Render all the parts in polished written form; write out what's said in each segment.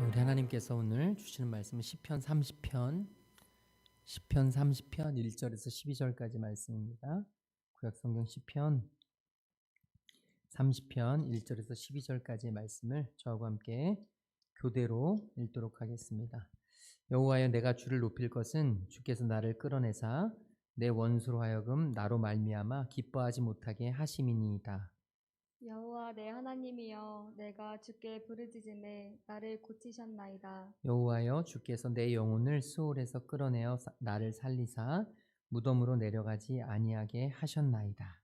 우리 하나님께서 오늘 주시는 말씀은 시편 30편 1절에서 12절까지 말씀입니다. 구약성경 시편 30편 1절에서 12절까지의 말씀을 저하고 함께 교대로 읽도록 하겠습니다. 여호와여, 내가 주를 높일 것은 주께서 나를 끌어내사 내 원수로 하여금 나로 말미암아 기뻐하지 못하게 하심이니이다. 여호와 내 하나님이여, 내가 주께 부르짖음에 나를 고치셨나이다. 여호와여, 주께서 내 영혼을 수올에서 끌어내어 나를 살리사 무덤으로 내려가지 아니하게 하셨나이다.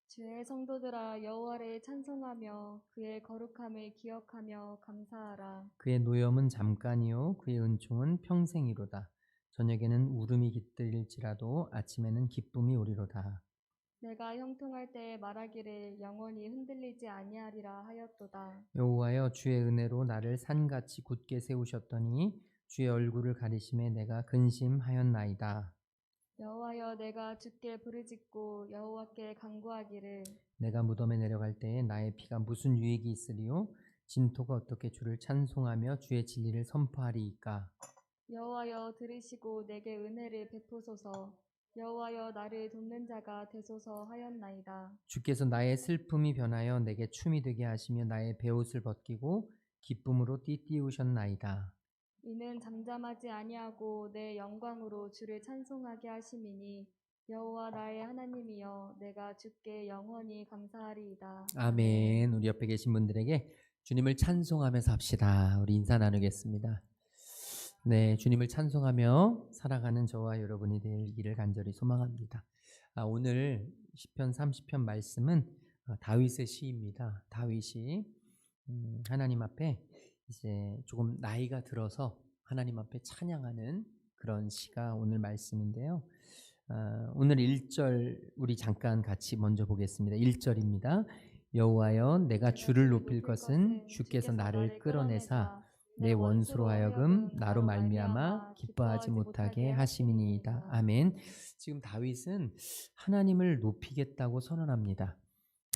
주의 성도들아, 여호와를 찬송하며 그의 거룩함을 기억하며 감사하라. 그의 노염은 잠깐이요 그의 은총은 평생이로다. 저녁에는 울음이 깃들일지라도 아침에는 기쁨이 오리로다. 내가 형통할 때에 말하기를 영원히 흔들리지 아니하리라 하였도다. 여호와여, 주의 은혜로 나를 산같이 굳게 세우셨더니 주의 얼굴을 가리심에 내가 근심하였나이다. 여호와여, 내가 주께 부르짖고 여호와께 간구하기를 내가 무덤에 내려갈 때에 나의 피가 무슨 유익이 있으리요? 진토가 어떻게 주를 찬송하며 주의 진리를 선포하리이까? 여호와여, 들으시고 내게 은혜를 베푸소서. 여호와여, 나를 돕는 자가 되소서 하였나이다. 주께서 나의 슬픔이 변하여 내게 춤이 되게 하시며 나의 베옷을 벗기고 기쁨으로 띠띠우셨나이다. 이는 잠잠하지 아니하고 내 영광으로 주를 찬송하게 하심이니 여호와 나의 하나님이여, 내가 주께 영원히 감사하리이다. 아멘. 우리 옆에 계신 분들에게 주님을 찬송하면서 합시다. 우리 인사 나누겠습니다. 네, 주님을 찬송하며 살아가는 저와 여러분이 되기를 간절히 소망합니다. 오늘 시편 30편 말씀은 다윗의 시입니다. 다윗이 하나님 앞에 이제 조금 나이가 들어서 하나님 앞에 찬양하는 그런 시가 오늘 말씀인데요. 오늘 1절 우리 잠깐 같이 먼저 보겠습니다. 1절입니다. 여호와여, 내가 주를 높일 것은 주께서 나를 끌어내사 내 원수로 하여금 나로 말미암아 기뻐하지 못하게 하심이니이다. 아멘. 지금 다윗은 하나님을 높이겠다고 선언합니다.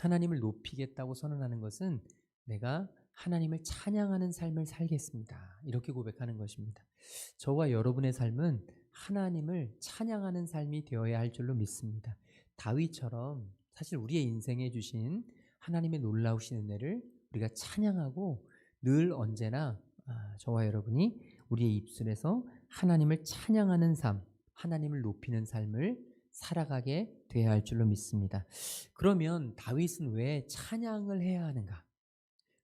하나님을 높이겠다고 선언하는 것은 내가 하나님을 찬양하는 삶을 살겠습니다. 이렇게 고백하는 것입니다. 저와 여러분의 삶은 하나님을 찬양하는 삶이 되어야 할 줄로 믿습니다. 다윗처럼 사실 우리의 인생에 주신 하나님의 놀라우신 은혜를 우리가 찬양하고 늘 언제나 저와 여러분이 우리의 입술에서 하나님을 찬양하는 삶, 하나님을 높이는 삶을 살아가게 되어야 할 줄로 믿습니다. 그러면 다윗은 왜 찬양을 해야 하는가?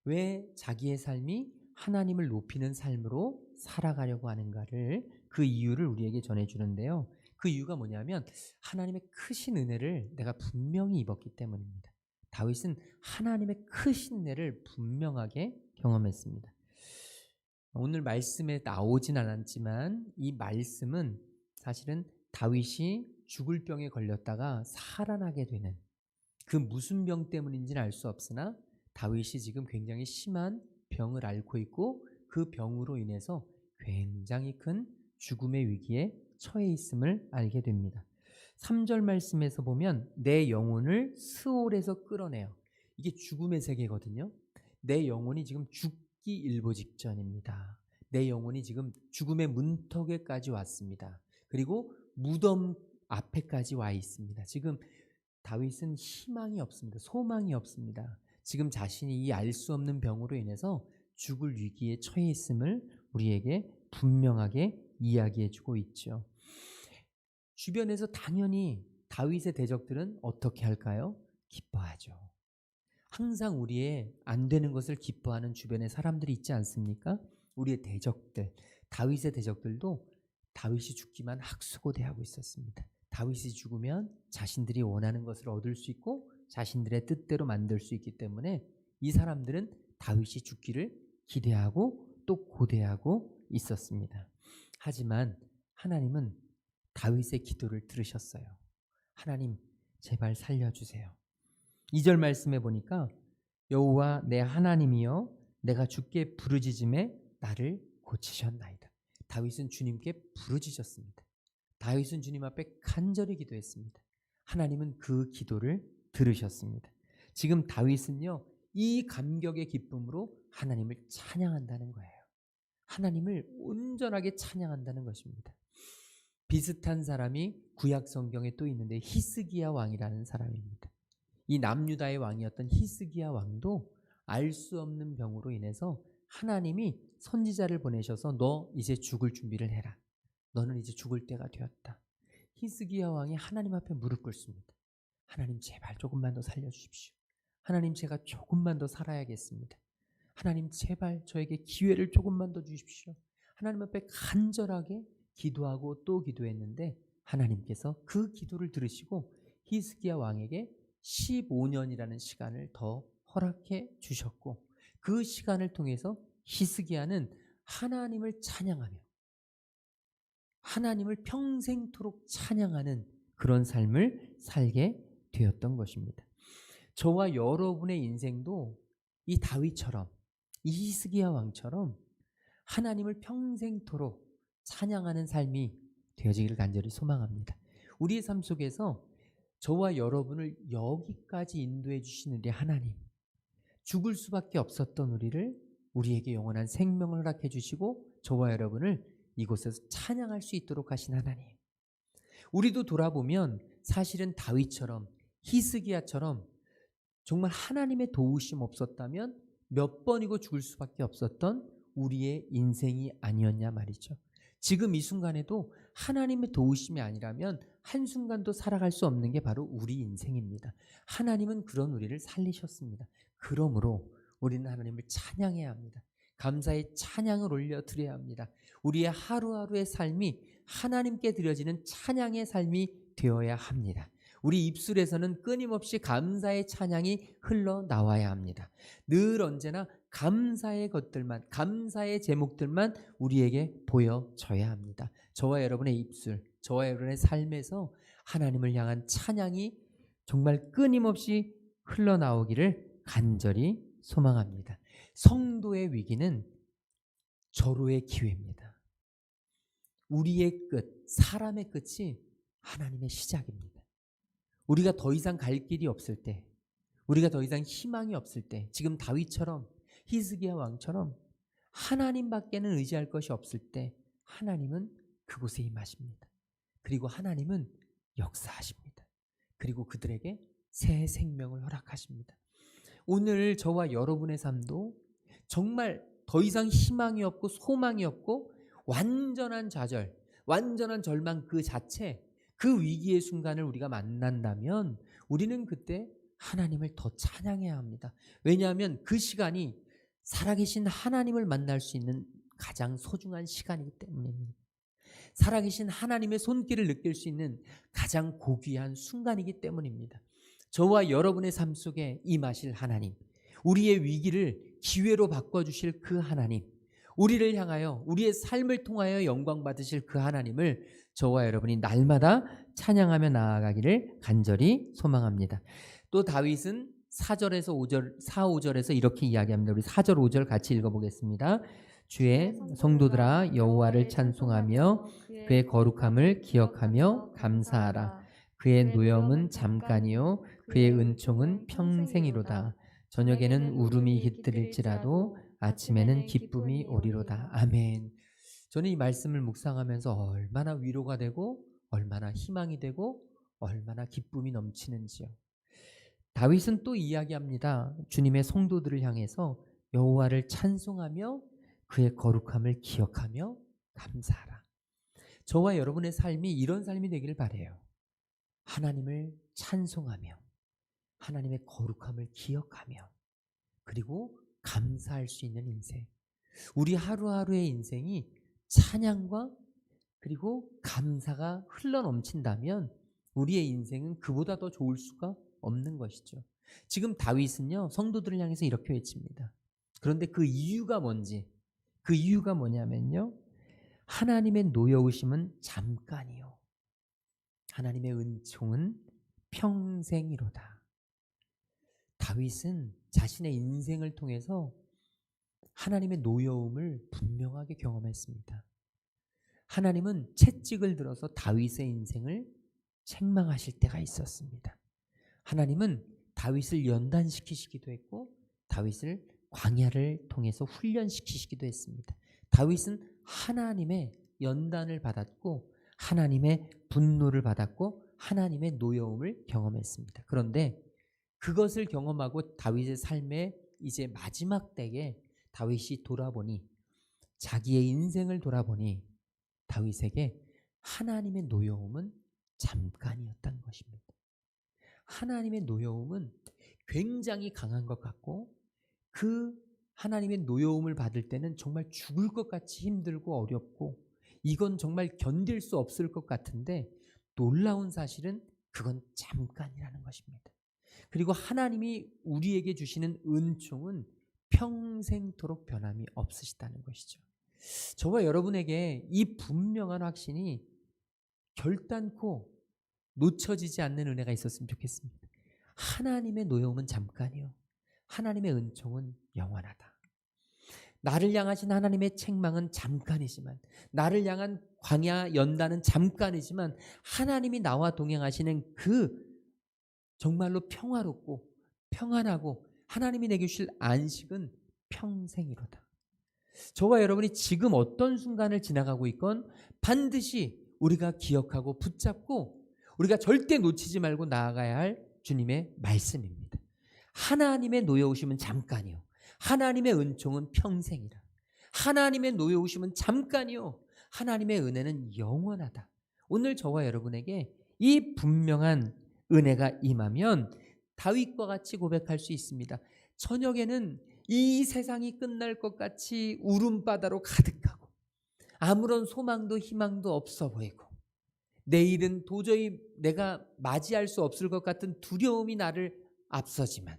왜 자기의 삶이 하나님을 높이는 삶으로 살아가려고 하는가를, 그 이유를 우리에게 전해주는데요. 그 이유가 뭐냐면 하나님의 크신 은혜를 내가 분명히 입었기 때문입니다. 다윗은 하나님의 크신 은혜를 분명하게 경험했습니다. 오늘 말씀에 나오진 않았지만 이 말씀은 사실은 다윗이 죽을 병에 걸렸다가 살아나게 되는, 그 무슨 병 때문인지는 알 수 없으나 다윗이 지금 굉장히 심한 병을 앓고 있고 그 병으로 인해서 굉장히 큰 죽음의 위기에 처해 있음을 알게 됩니다. 3절 말씀에서 보면 내 영혼을 스올에서 끌어내요. 이게 죽음의 세계거든요. 내 영혼이 지금 죽기 일보 직전입니다. 내 영혼이 지금 죽음의 문턱에까지 왔습니다. 그리고 무덤 앞에까지 와 있습니다. 지금 다윗은 희망이 없습니다. 소망이 없습니다. 지금 자신이 이 알 수 없는 병으로 인해서 죽을 위기에 처해 있음을 우리에게 분명하게 이야기해 주고 있죠. 주변에서 당연히 다윗의 대적들은 어떻게 할까요? 기뻐하죠. 항상 우리의 안 되는 것을 기뻐하는 주변의 사람들이 있지 않습니까? 우리의 대적들, 다윗의 대적들도 다윗이 죽기만 학수고대하고 있었습니다. 다윗이 죽으면 자신들이 원하는 것을 얻을 수 있고 자신들의 뜻대로 만들 수 있기 때문에 이 사람들은 다윗이 죽기를 기대하고 또 고대하고 있었습니다. 하지만 하나님은 다윗의 기도를 들으셨어요. 하나님, 제발 살려주세요. 2절 말씀에 보니까 여호와 내 하나님이여, 내가 주께 부르짖음에 나를 고치셨나이다. 다윗은 주님께 부르짖었습니다. 다윗은 주님 앞에 간절히 기도했습니다. 하나님은 그 기도를 들으셨습니다. 지금 다윗은요, 이 감격의 기쁨으로 하나님을 찬양한다는 거예요. 하나님을 온전하게 찬양한다는 것입니다. 비슷한 사람이 구약 성경에 또 있는데 히스기야 왕이라는 사람입니다. 이 남유다의 왕이었던 히스기야 왕도 알 수 없는 병으로 인해서 하나님이 선지자를 보내셔서 너 이제 죽을 준비를 해라. 너는 이제 죽을 때가 되었다. 히스기야 왕이 하나님 앞에 무릎 꿇습니다. 하나님 제발 조금만 더 살려주십시오. 하나님 제가 조금만 더 살아야겠습니다. 하나님 제발 저에게 기회를 조금만 더 주십시오. 하나님 앞에 간절하게 기도하고 또 기도했는데 하나님께서 그 기도를 들으시고 히스기야 왕에게 15년이라는 시간을 더 허락해 주셨고 그 시간을 통해서 히스기야는 하나님을 찬양하며 하나님을 평생토록 찬양하는 그런 삶을 살게 되었던 것입니다. 저와 여러분의 인생도 이 다윗처럼 이 히스기야 왕처럼 하나님을 평생토록 찬양하는 삶이 되어지기를 간절히 소망합니다. 우리의 삶 속에서 저와 여러분을 여기까지 인도해 주신 우리 하나님, 죽을 수밖에 없었던 우리를 우리에게 영원한 생명을 허락해 주시고 저와 여러분을 이곳에서 찬양할 수 있도록 하신 하나님. 우리도 돌아보면 사실은 다윗처럼 히스기야처럼 정말 하나님의 도우심 없었다면 몇 번이고 죽을 수밖에 없었던 우리의 인생이 아니었냐 말이죠. 지금 이 순간에도 하나님의 도우심이 아니라면 한순간도 살아갈 수 없는 게 바로 우리 인생입니다. 하나님은 그런 우리를 살리셨습니다. 그러므로 우리는 하나님을 찬양해야 합니다. 감사의 찬양을 올려드려야 합니다. 우리의 하루하루의 삶이 하나님께 드려지는 찬양의 삶이 되어야 합니다. 우리 입술에서는 끊임없이 감사의 찬양이 흘러나와야 합니다. 늘 언제나 감사의 것들만, 감사의 제목들만 우리에게 보여져야 합니다. 저와 여러분의 입술, 저와 여러분의 삶에서 하나님을 향한 찬양이 정말 끊임없이 흘러나오기를 간절히 소망합니다. 성도의 위기는 절호의 기회입니다. 우리의 끝, 사람의 끝이 하나님의 시작입니다. 우리가 더 이상 갈 길이 없을 때, 우리가 더 이상 희망이 없을 때, 지금 다윗처럼 히스기야 왕처럼 하나님밖에는 의지할 것이 없을 때 하나님은 그곳에 임하십니다. 그리고 하나님은 역사하십니다. 그리고 그들에게 새 생명을 허락하십니다. 오늘 저와 여러분의 삶도 정말 더 이상 희망이 없고 소망이 없고 완전한 좌절, 완전한 절망 그 자체, 그 위기의 순간을 우리가 만난다면 우리는 그때 하나님을 더 찬양해야 합니다. 왜냐하면 그 시간이 살아계신 하나님을 만날 수 있는 가장 소중한 시간이기 때문입니다. 살아계신 하나님의 손길을 느낄 수 있는 가장 고귀한 순간이기 때문입니다. 저와 여러분의 삶 속에 임하실 하나님, 우리의 위기를 기회로 바꿔주실 그 하나님, 우리를 향하여 우리의 삶을 통하여 영광 받으실 그 하나님을 저와 여러분이 날마다 찬양하며 나아가기를 간절히 소망합니다. 또 다윗은 4절에서 5절, 4, 5절에서 이렇게 이야기합니다. 우리 4절, 5절 같이 읽어보겠습니다. 주의 성도들아 여호와를 찬송하며 그의 거룩함을 기억하며 감사하라. 그의 노염은 잠깐이요 그의 은총은 평생이로다. 저녁에는 울음이 깃들일지라도 아침에는 기쁨이 오리로다. 아멘. 저는 이 말씀을 묵상하면서 얼마나 위로가 되고 얼마나 희망이 되고 얼마나 기쁨이 넘치는지요. 다윗은 또 이야기합니다. 주님의 성도들을 향해서 여호와를 찬송하며 그의 거룩함을 기억하며 감사하라. 저와 여러분의 삶이 이런 삶이 되기를 바라요. 하나님을 찬송하며 하나님의 거룩함을 기억하며 그리고 감사할 수 있는 인생. 우리 하루하루의 인생이 찬양과 그리고 감사가 흘러넘친다면 우리의 인생은 그보다 더 좋을 수가 없는 것이죠. 지금 다윗은요, 성도들을 향해서 이렇게 외칩니다. 그런데 그 이유가 뭔지, 그 이유가 뭐냐면요, 하나님의 노여우심은 잠깐이요 하나님의 은총은 평생이로다. 다윗은 자신의 인생을 통해서 하나님의 노여움을 분명하게 경험했습니다. 하나님은 채찍을 들어서 다윗의 인생을 책망하실 때가 있었습니다. 하나님은 다윗을 연단시키시기도 했고 다윗을 광야를 통해서 훈련시키시기도 했습니다. 다윗은 하나님의 연단을 받았고 하나님의 분노를 받았고 하나님의 노여움을 경험했습니다. 그런데 그것을 경험하고 다윗의 삶의 이제 마지막 때에 다윗이 돌아보니 자기의 인생을 돌아보니 다윗에게 하나님의 노여움은 잠깐이었다는 것입니다. 하나님의 노여움은 굉장히 강한 것 같고 그 하나님의 노여움을 받을 때는 정말 죽을 것 같이 힘들고 어렵고 이건 정말 견딜 수 없을 것 같은데 놀라운 사실은 그건 잠깐이라는 것입니다. 그리고 하나님이 우리에게 주시는 은총은 평생토록 변함이 없으시다는 것이죠. 저와 여러분에게 이 분명한 확신이 결단코 놓쳐지지 않는 은혜가 있었으면 좋겠습니다. 하나님의 노여움은 잠깐이요. 하나님의 은총은 영원하다. 나를 향하신 하나님의 책망은 잠깐이지만 나를 향한 광야 연단은 잠깐이지만 하나님이 나와 동행하시는 그 정말로 평화롭고 평안하고 하나님이 내게 주실 안식은 평생이로다. 저와 여러분이 지금 어떤 순간을 지나가고 있건 반드시 우리가 기억하고 붙잡고 우리가 절대 놓치지 말고 나아가야 할 주님의 말씀입니다. 하나님의 노여우심은 잠깐이요. 하나님의 은총은 평생이라. 하나님의 노여우심은 잠깐이요. 하나님의 은혜는 영원하다. 오늘 저와 여러분에게 이 분명한 은혜가 임하면 다윗과 같이 고백할 수 있습니다. 저녁에는 이 세상이 끝날 것 같이 울음바다로 가득하고 아무런 소망도 희망도 없어 보이고 내일은 도저히 내가 맞이할 수 없을 것 같은 두려움이 나를 앞서지만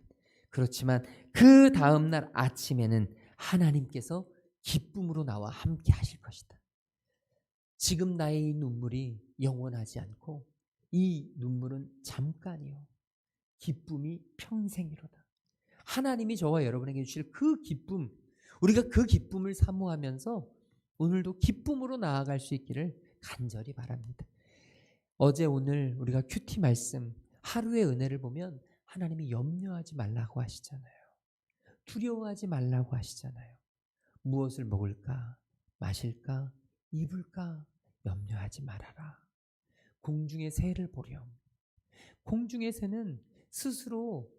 그렇지만 그 다음날 아침에는 하나님께서 기쁨으로 나와 함께 하실 것이다. 지금 나의 이 눈물이 영원하지 않고 이 눈물은 잠깐이요. 기쁨이 평생이로다. 하나님이 저와 여러분에게 주실 그 기쁨, 우리가 그 기쁨을 사모하면서 오늘도 기쁨으로 나아갈 수 있기를 간절히 바랍니다. 어제 오늘 우리가 큐티 말씀 하루의 은혜를 보면 하나님이 염려하지 말라고 하시잖아요. 두려워하지 말라고 하시잖아요. 무엇을 먹을까, 마실까, 입을까 염려하지 말아라. 공중의 새를 보렴. 공중의 새는 스스로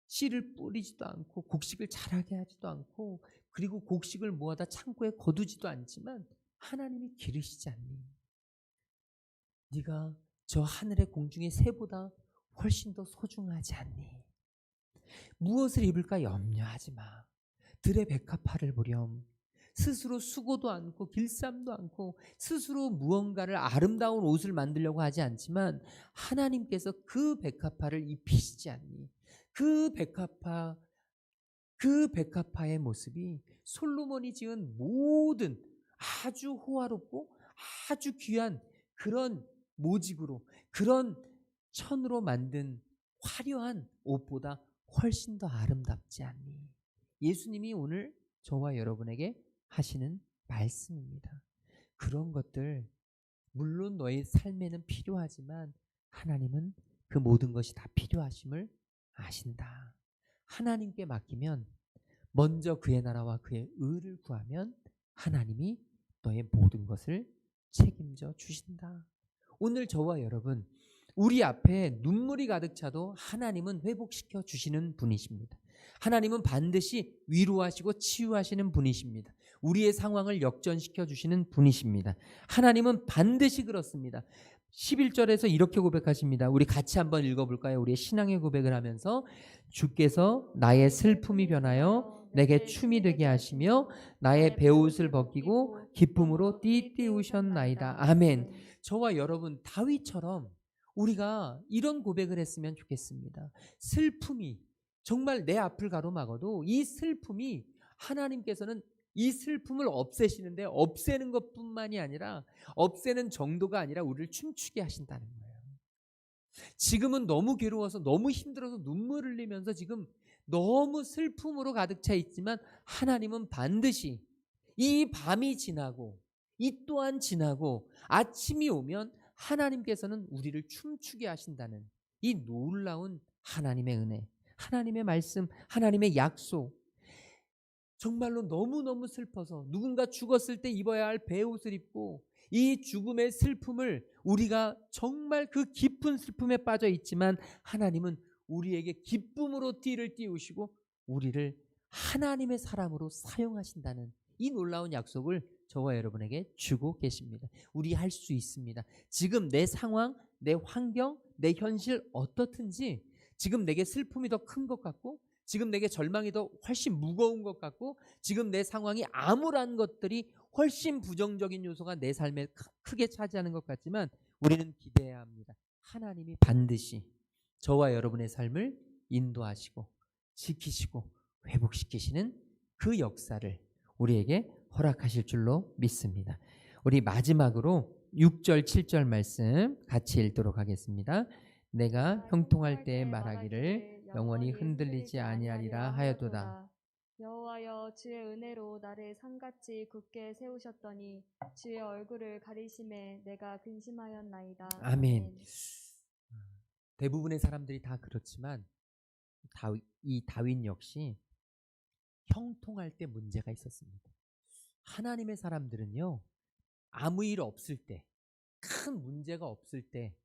씨를 뿌리지도 않고 곡식을 자라게 하지도 않고 그리고 곡식을 모아다 창고에 거두지도 않지만 하나님이 기르시지 않니? 네가 저 하늘의 공중의 새보다 훨씬 더 소중하지 않니? 무엇을 입을까 염려하지 마. 들의 백합화를 보렴. 스스로 수고도 않고 길쌈도 않고 스스로 무언가를 아름다운 옷을 만들려고 하지 않지만 하나님께서 그 백합화를 입히시지 않니? 그 백합화의 모습이 솔로몬이 지은 모든 아주 호화롭고 아주 귀한 그런 모직으로 그런 천으로 만든 화려한 옷보다 훨씬 더 아름답지 않니? 예수님이 오늘 저와 여러분에게 하시는 말씀입니다. 그런 것들 물론 너의 삶에는 필요하지만 하나님은 그 모든 것이 다 필요하심을 아신다. 하나님께 맡기면 먼저 그의 나라와 그의 의를 구하면 하나님이 너의 모든 것을 책임져 주신다. 오늘 저와 여러분 우리 앞에 눈물이 가득 차도 하나님은 회복시켜 주시는 분이십니다. 하나님은 반드시 위로하시고 치유하시는 분이십니다. 우리의 상황을 역전시켜 주시는 분이십니다. 하나님은 반드시 그렇습니다. 11절에서 이렇게 고백하십니다. 우리 같이 한번 읽어볼까요? 우리의 신앙의 고백을 하면서 주께서 나의 슬픔이 변하여 내게 춤이 되게 하시며 나의 베옷을 벗기고 기쁨으로 띠띠우셨나이다. 아멘. 저와 여러분 다윗처럼 우리가 이런 고백을 했으면 좋겠습니다. 슬픔이 정말 내 앞을 가로막아도 이 슬픔이 하나님께서는 이 슬픔을 없애시는데 없애는 것뿐만이 아니라 없애는 정도가 아니라 우리를 춤추게 하신다는 거예요. 지금은 너무 괴로워서 너무 힘들어서 눈물 흘리면서 지금 너무 슬픔으로 가득 차 있지만 하나님은 반드시 이 밤이 지나고 이 또한 지나고 아침이 오면 하나님께서는 우리를 춤추게 하신다는 이 놀라운 하나님의 은혜, 하나님의 말씀, 하나님의 약속. 정말로 너무너무 슬퍼서 누군가 죽었을 때 입어야 할 베옷을 입고 이 죽음의 슬픔을 우리가 정말 그 깊은 슬픔에 빠져 있지만 하나님은 우리에게 기쁨으로 띠를 띄우시고 우리를 하나님의 사람으로 사용하신다는 이 놀라운 약속을 저와 여러분에게 주고 계십니다. 우리 할 수 있습니다. 지금 내 상황, 내 환경, 내 현실 어떻든지 지금 내게 슬픔이 더 큰 것 같고 지금 내게 절망이 더 훨씬 무거운 것 같고 지금 내 상황이 암울한 것들이 훨씬 부정적인 요소가 내 삶에 크게 차지하는 것 같지만 우리는 기대해야 합니다. 하나님이 반드시 저와 여러분의 삶을 인도하시고 지키시고 회복시키시는 그 역사를 우리에게 허락하실 줄로 믿습니다. 우리 마지막으로 6절 7절 말씀 같이 읽도록 하겠습니다. 내가 형통할 때에 말하기를 영원히 흔들리지 아니하리라 하여도다. 여호와여 주의 은혜로 나를 산같이 굳게 세우셨더니 주의 얼굴을 가리심에 내가 근심하였나이다. 아멘. 대부분의 사람들이 다 그렇지만 이 다윗 역시 형통할 때 문제가 있었습니다. 하나님의 사람들은요, 아무 일 없을 때, 큰 문제가 없을 때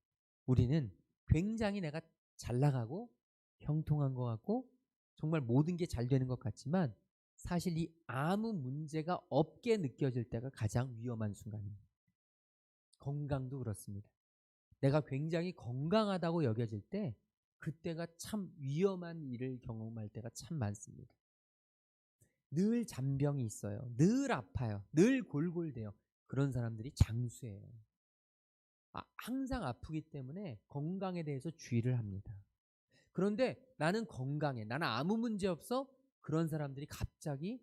우리는 굉장히 내가 잘 나가고 형통한 것 같고 정말 모든 게 잘 되는 것 같지만 사실 이 아무 문제가 없게 느껴질 때가 가장 위험한 순간입니다. 건강도 그렇습니다. 내가 굉장히 건강하다고 여겨질 때 그때가 참 위험한 일을 경험할 때가 참 많습니다. 늘 잔병이 있어요. 늘 아파요. 늘 골골대요. 그런 사람들이 장수예요. 항상 아프기 때문에 건강에 대해서 주의를 합니다. 그런데 나는 건강해. 나는 아무 문제 없어. 그런 사람들이 갑자기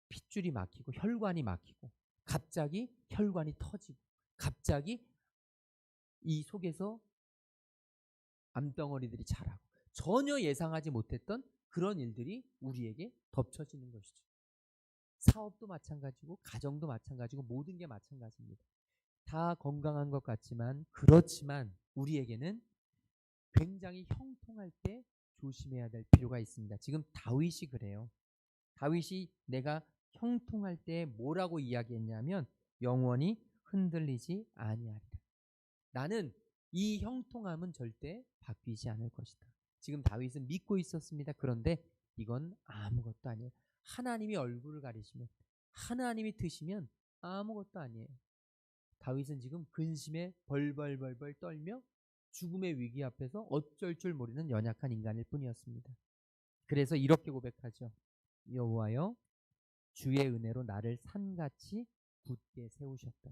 핏줄이 막히고 혈관이 막히고 갑자기 혈관이 터지고 갑자기 이 속에서 암덩어리들이 자라고 전혀 예상하지 못했던 그런 일들이 우리에게 덮쳐지는 것이죠. 사업도 마찬가지고 가정도 마찬가지고 모든 게 마찬가지입니다. 다 건강한 것 같지만 그렇지만 우리에게는 굉장히 형통할 때 조심해야 될 필요가 있습니다. 지금 다윗이 그래요. 다윗이 내가 형통할 때 뭐라고 이야기했냐면 영원히 흔들리지 아니하리라. 나는 이 형통함은 절대 바뀌지 않을 것이다. 지금 다윗은 믿고 있었습니다. 그런데 이건 아무것도 아니에요. 하나님이 얼굴을 가리시면 하나님이 트시면 아무것도 아니에요. 다윗은 지금 근심에 벌벌벌벌 떨며 죽음의 위기 앞에서 어쩔 줄 모르는 연약한 인간일 뿐이었습니다. 그래서 이렇게 고백하죠. 여호와여 주의 은혜로 나를 산같이 굳게 세우셨다.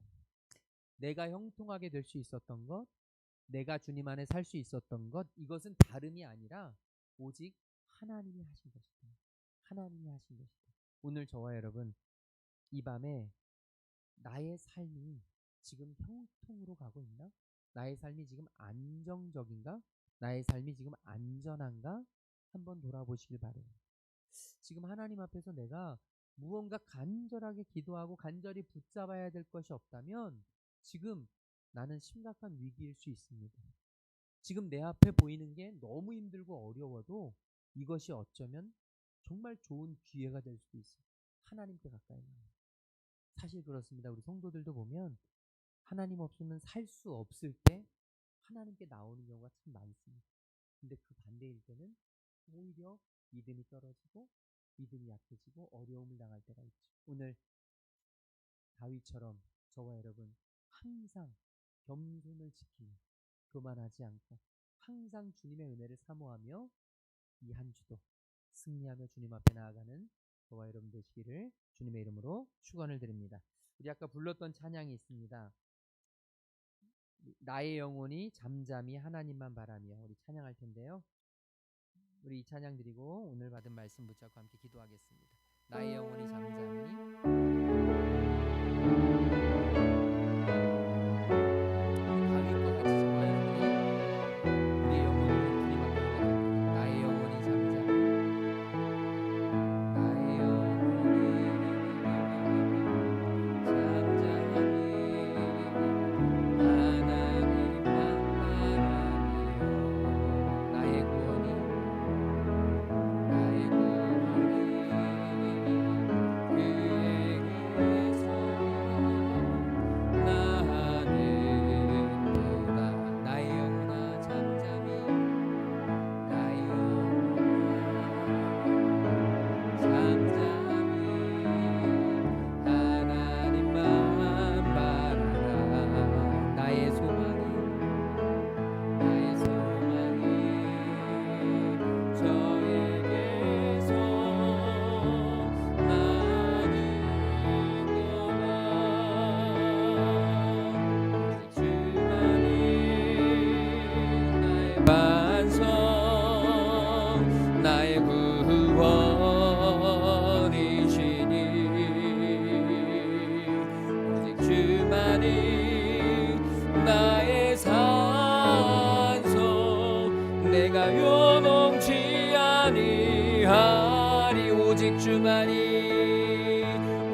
내가 형통하게 될 수 있었던 것, 내가 주님 안에 살 수 있었던 것, 이것은 다름이 아니라 오직 하나님이 하신 것이다. 하나님이 하신 것이다. 오늘 저와 여러분 이 밤에 나의 삶이 지금 형통으로 가고 있나? 나의 삶이 지금 안정적인가? 나의 삶이 지금 안전한가? 한번 돌아보시길 바래요. 지금 하나님 앞에서 내가 무언가 간절하게 기도하고 간절히 붙잡아야 될 것이 없다면 지금 나는 심각한 위기일 수 있습니다. 지금 내 앞에 보이는 게 너무 힘들고 어려워도 이것이 어쩌면 정말 좋은 기회가 될 수도 있어요. 하나님께 가까이 나와요. 사실 그렇습니다. 우리 성도들도 보면 하나님 없으면 살 수 없을 때 하나님께 나오는 경우가 참 많습니다. 근데 그 반대일 때는 오히려 믿음이 떨어지고 믿음이 약해지고 어려움을 당할 때가 있죠. 오늘 다윗처럼 저와 여러분 항상 겸손을 지키며 교만하지 않고 항상 주님의 은혜를 사모하며 이 한 주도 승리하며 주님 앞에 나아가는 저와 여러분 되시기를 주님의 이름으로 축원을 드립니다. 우리 아까 불렀던 찬양이 있습니다. 나의 영혼이 잠잠히 하나님만 바라며 우리 찬양할 텐데요. 우리 이 찬양 드리고 오늘 받은 말씀 붙잡고 함께 기도하겠습니다. 나의 영혼이 잠잠히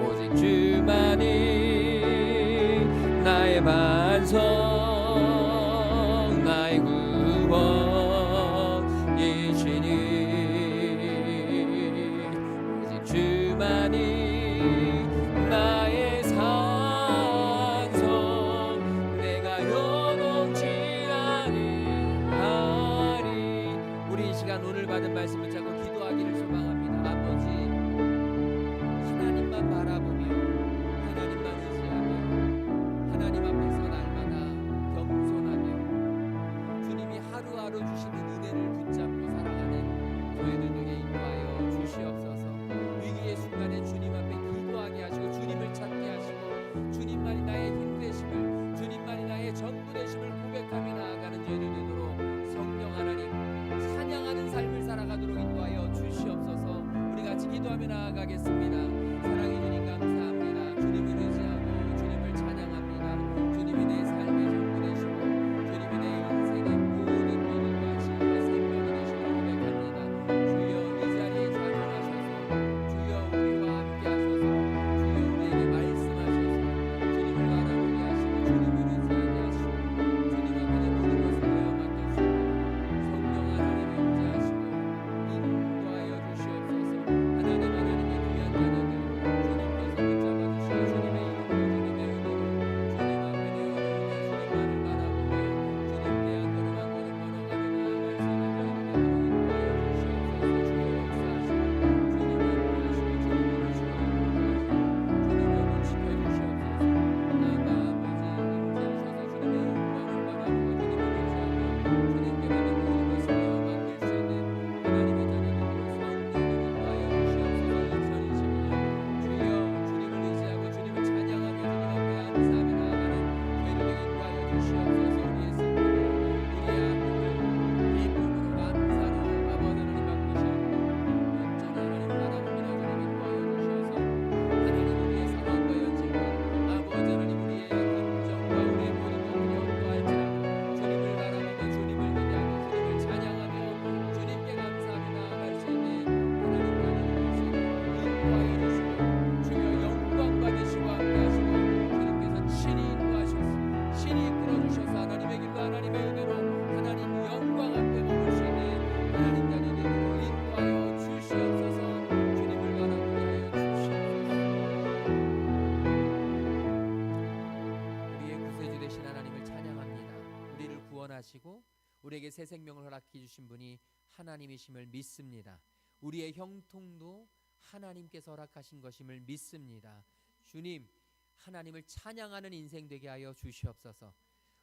오직 주만이 나의 반석 나의 구원이시니 오직 주만이 나의 산성 내가 요동치 아니하리. 우리 이 시간 오늘 받은 말씀 붙잡고 기도하기를 소망합니다. 아버지, 하나님만 바라보며 하나님만 의지하며 하나님 앞에서 날마다 겸손하며 주님이 하루하루 주시는 은혜를 붙잡고 살아가는 저희들 되게 인도하여 주시옵소서. 위기의 순간에 주님 앞에 기도하게 하시고 주님을 찾게 하시고 주님만이 나의 힘 되심을 주님만이 나의 전부 되심을 고백하며 나아가는 저희들 되도록 성령 하나님 찬양하는 삶을 살아가도록 인도하여 주시옵소서. 우리 같이 기도하며 나아가겠습니다. 사랑해 주님 감사합니다. 주님을 의지하고 주님을 찬양합니다. 주님이 내 삶의 전부 되시고 주님이 내 인생의 모든 일과 시간의 생명이 되시고 고백합니다. 주여 이 자리에 좌정하셔서 주여 우리와 함께 하셔서 주여 우리에게 말씀하셔서 주님을 바라보게 하시고 주님을 의지하게 하시고 주님 앞에 내 모든 것을 내어 맡겨주시고 성령 하나님의 임재하시고 인도하여 주시옵소서. 하나님의 귀한 자녀들 주님께서 붙잡아 주시고 주님의 이름으로 주님의 은혜로 주님 앞에 내어놓으며 주님만을 바라보며 주님께 한 걸음 한 걸음 걸어가며 나아갈 수 있는 저희들 되도록 인도하여 주시옵소서. 주여 역사하시고 주님 함께하시고 주님 이루시고 주님 영을 지켜주시옵소서. 아바 아버지 임재하셔서 주님의 영광을 바라보고 주님을 의지하며 주님께 받은 모든 것을 내어 맡길 수 있는 하나님의 자녀들로 성령을 인도하여 주시옵소서. 2022년 주여 주님을 의지하고 주님을 찬양하며 주님 앞에 감사하며 나아가는 저희들에게 인도하여 주시옵소서. 우리의 슬픔을 우리의 아픔을 기쁨으로 감사로 아버지 하나님 바꾸시고 온전히 하나님 바라봅니다. 주님 인도하여 주셔서 하나님 우리의 상황과 현실과 아버지 하나님 우리의 감정과 우리의 모든 것들이 어떠할지라도 주님을 바라보며 주님을 기대하며 주님을 찬양하며 주님께 감사하며 나아갈 수 있는 하나님 자녀들 될수 있도록 인도하여 주시고 주여 영광 받으시고 함께하시고 주님께서 친히 인도하셔서 친히 이끌어 주셔서 하나님의 길로 하나님의 은혜로 하나님 영광 앞에 머물 수 있는 하나님 자녀들로 인도하여 주시옵소서. 주님을 바라보게 하여 주시옵소서. 우리의 구세주 되신 하나님을 찬양합니다. 우리를 구원하시고 우리에게 새 생명을 허락해 주신 분이 하나님이심을 믿습니다. 우리의 형통도 하나님께서 허락하신 것임을 믿습니다. 주님, 하나님을 찬양하는 인생 되게 하여 주시옵소서.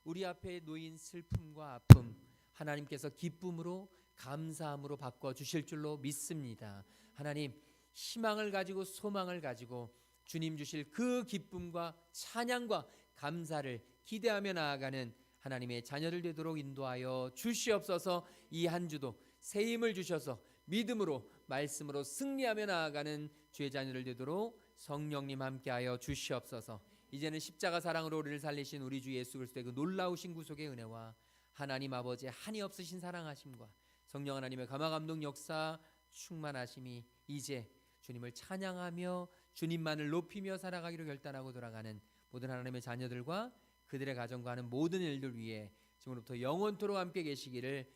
우리 앞에 놓인 슬픔과 아픔 하나님께서 기쁨으로 감사함으로 바꿔 주실 줄로 믿습니다. 하나님, 희망을 가지고 소망을 가지고 주님 주실 그 기쁨과 찬양과 감사를 기대하며 나아가는 하나님의 자녀들 되도록 인도하여 주시옵소서. 이 한 주도 새 힘을 주셔서 믿음으로 말씀으로 승리하며 나아가는 주의 자녀들 되도록 성령님 함께하여 주시옵소서. 이제는 십자가 사랑으로 우리를 살리신 우리 주 예수 그리스도의 그 놀라우신 구속의 은혜와 하나님 아버지의 한이 없으신 사랑하심과 성령 하나님의 감화감동 역사 충만하심이 이제 주님을 찬양하며 주님만을 높이며 살아가기로 결단하고 돌아가는 모든 하나님의 자녀들과 그들의 가정과 하는 모든 일들 위해 지금부터 영원토록 함께 계시기를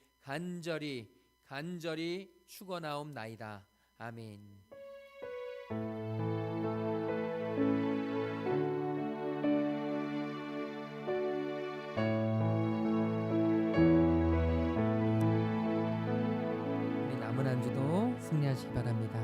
간절히 축원하옵나이다. 아멘. 우리 남은 한 주도 승리하시기 바랍니다.